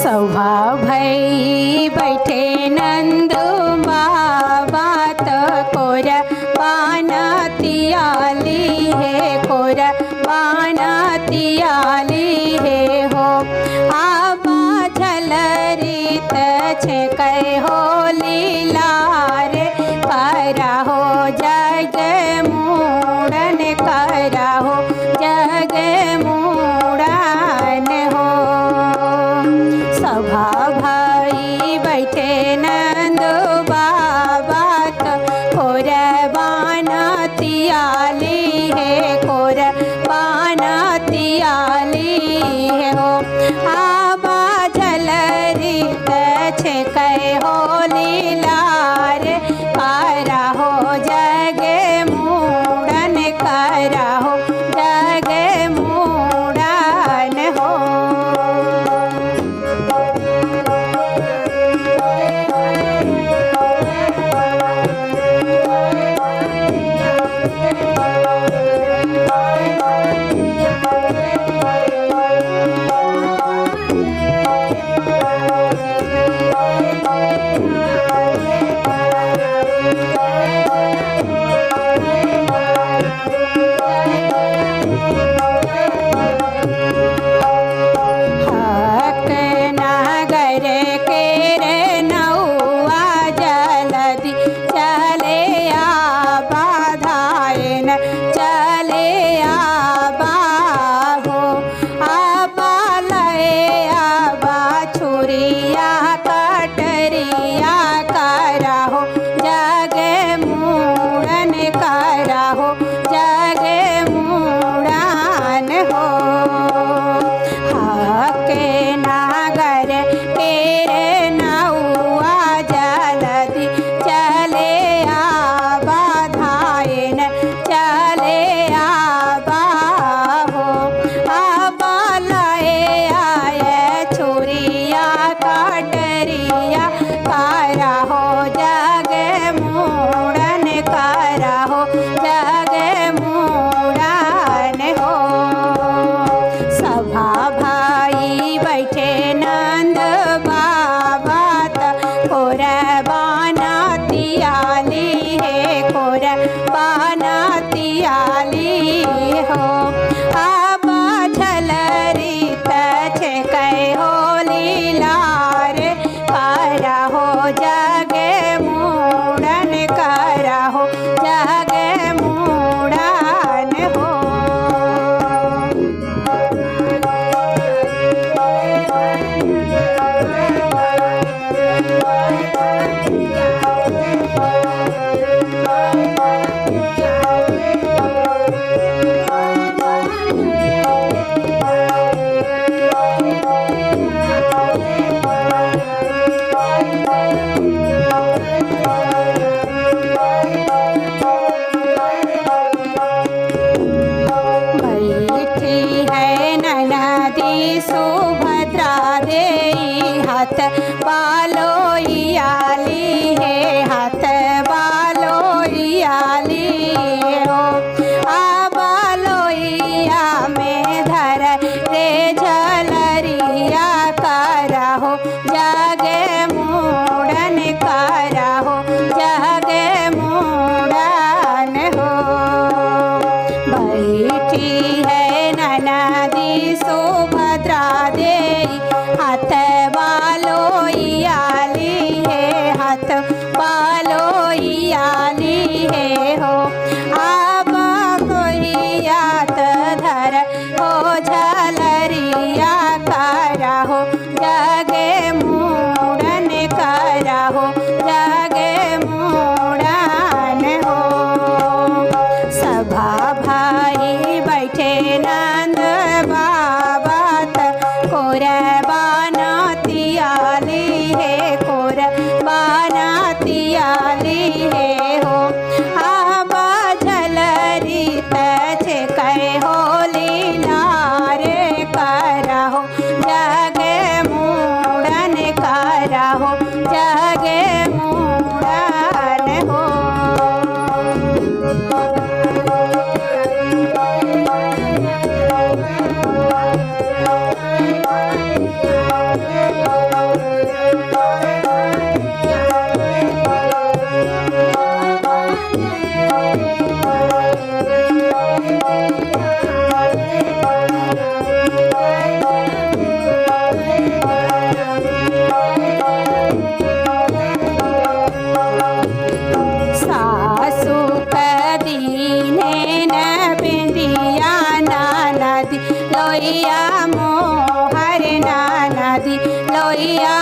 सभा भई बैठे नंद बाबा कोर बानतियाली है कोर बानतियाली है हो आबा झलरीत छे कह हो लीला रे करा हो जग मूड़न करा हो जग मूड़न हो सभा भाई बैठे नंद बाबा कोर बानतियाली है कोर बानतियाली है हो आबा झलरीत छे कह हो लीला रे करा हो जग मूड़न करा हो जग मूड़न हो बानतियाली हो आबा झलरीत छे कह हो लीला रे करा हो जग मूड़न करा हो जग मूड़न हो सुभद्रा देई हाथ बालोइयाली है हाथ बालोइयाली हो आ बालोइया में धर रे झलरिया करा हो जग मूड़न करा हो जग मूड़न हो बैठी है ननदी सुभद्रा देई हाथ बालोइयाली है हाथ बालोइयाली है हो आबा कोहियात धर हो झलरिया करा हो जग मूड़न करा हो जग मूड़न हो सभा भाई बैठे नंद बाबा कोर बानतियाली है कोर बानतियाली है हो आबा झलरीत छे कह हो लीला रे करा हो जग मूड़न करा हो जग मूड़न हो Thank you. सासु कदीने न बिंदिया नाना दी लोहिया मोहर नाना दी लोहिया